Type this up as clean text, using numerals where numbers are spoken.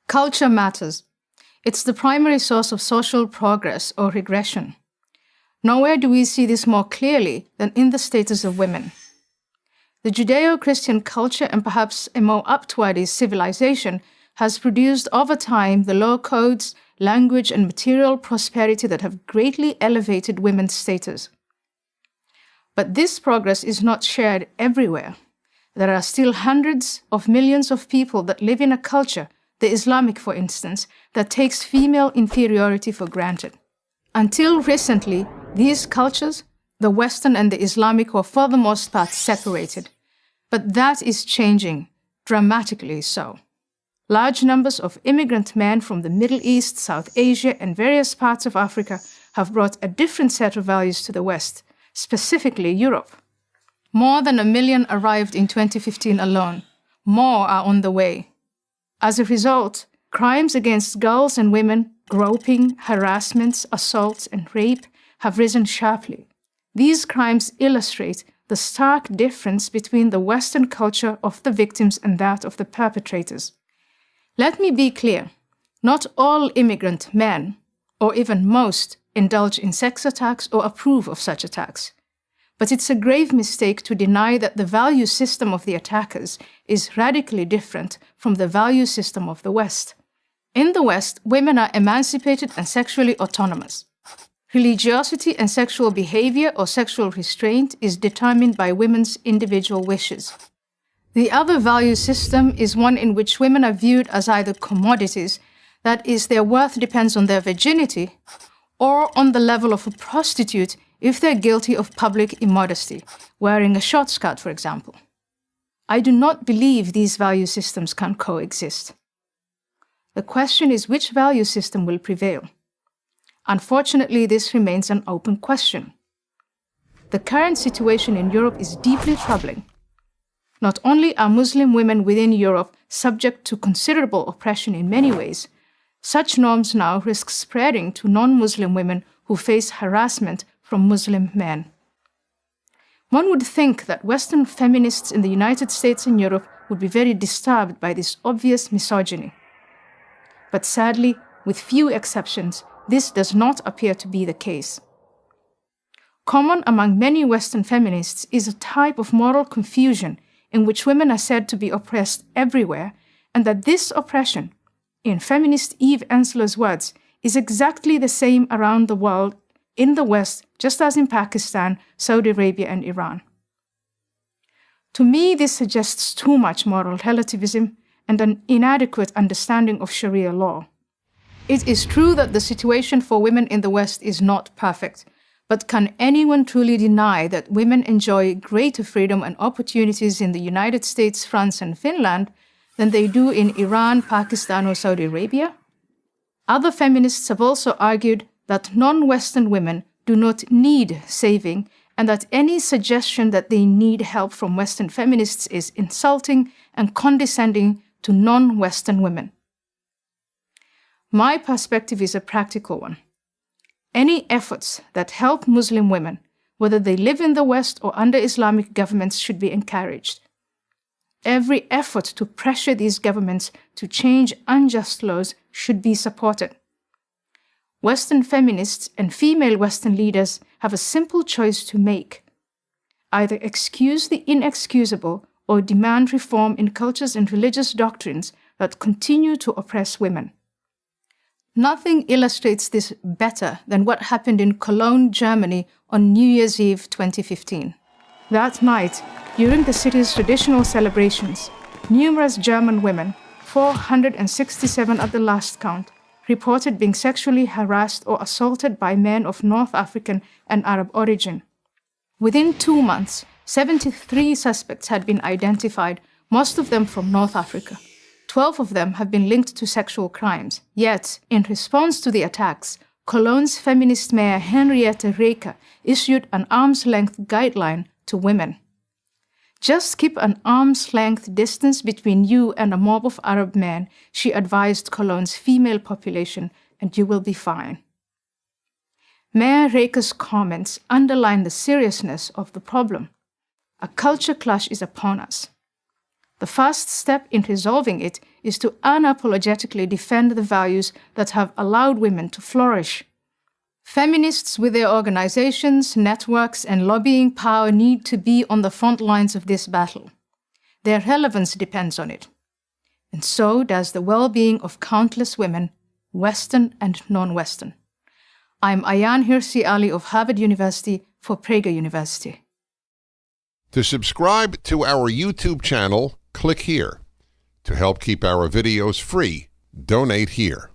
Culture matters. It's the primary source of social progress or regression. Nowhere do we see this more clearly than in the status of women. The Judeo-Christian culture, and perhaps a more upward civilization, has produced over time the law codes, language, and material prosperity that have greatly elevated women's status. But this progress is not shared everywhere. There are still hundreds of millions of people that live in a culture, the Islamic for instance, that takes female inferiority for granted. Until recently, these cultures, the Western and the Islamic, were for the most part separated. But that is changing, dramatically so. Large numbers of immigrant men from the Middle East, South Asia, and various parts of Africa have brought a different set of values to the West, specifically Europe. More than 1 million arrived in 2015 alone. More are on the way. As a result, crimes against girls and women, groping, harassments, assaults, and rape have risen sharply. These crimes illustrate the stark difference between the Western culture of the victims and that of the perpetrators. Let me be clear, not all immigrant men, or even most, indulge in sex attacks or approve of such attacks. But it's a grave mistake to deny that the value system of the attackers is radically different from the value system of the West. In the West, women are emancipated and sexually autonomous. Religiosity and sexual behavior or sexual restraint is determined by women's individual wishes. The other value system is one in which women are viewed as either commodities, that is, their worth depends on their virginity, or on the level of a prostitute if they're guilty of public immodesty, wearing a short skirt, for example. I do not believe these value systems can coexist. The question is which value system will prevail. Unfortunately, this remains an open question. The current situation in Europe is deeply troubling. Not only are Muslim women within Europe subject to considerable oppression in many ways, such norms now risk spreading to non-Muslim women who face harassment from Muslim men. One would think that Western feminists in the United States and Europe would be very disturbed by this obvious misogyny. But sadly, with few exceptions, this does not appear to be the case. Common among many Western feminists is a type of moral confusion in which women are said to be oppressed everywhere, and that this oppression, in feminist Eve Ensler's words, is exactly the same around the world, in the West, just as in Pakistan, Saudi Arabia, and Iran. To me, this suggests too much moral relativism and an inadequate understanding of Sharia law. It is true that the situation for women in the West is not perfect, but can anyone truly deny that women enjoy greater freedom and opportunities in the United States, France, and Finland than they do in Iran, Pakistan, or Saudi Arabia? Other feminists have also argued that non-Western women do not need saving, and that any suggestion that they need help from Western feminists is insulting and condescending to non-Western women. My perspective is a practical one. Any efforts that help Muslim women, whether they live in the West or under Islamic governments, should be encouraged. Every effort to pressure these governments to change unjust laws should be supported. Western feminists and female Western leaders have a simple choice to make. Either excuse the inexcusable or demand reform in cultures and religious doctrines that continue to oppress women. Nothing illustrates this better than what happened in Cologne, Germany on New Year's Eve 2015. That night, during the city's traditional celebrations, numerous German women, 467 at the last count, reported being sexually harassed or assaulted by men of North African and Arab origin. Within 2 months, 73 suspects had been identified, most of them from North Africa. 12 of them have been linked to sexual crimes. Yet, in response to the attacks, Cologne's feminist mayor Henriette Reker issued an arm's-length guideline to women. Just keep an arm's-length distance between you and a mob of Arab men, she advised Cologne's female population, and you will be fine. Mayor Reker's comments underline the seriousness of the problem. A culture clash is upon us. The first step in resolving it is to unapologetically defend the values that have allowed women to flourish. Feminists with their organizations, networks, and lobbying power need to be on the front lines of this battle. Their relevance depends on it. And so does the well-being of countless women, Western and non-Western. I'm Ayaan Hirsi Ali of Harvard University for Prager University. To subscribe to our YouTube channel, click here. To help keep our videos free, donate here.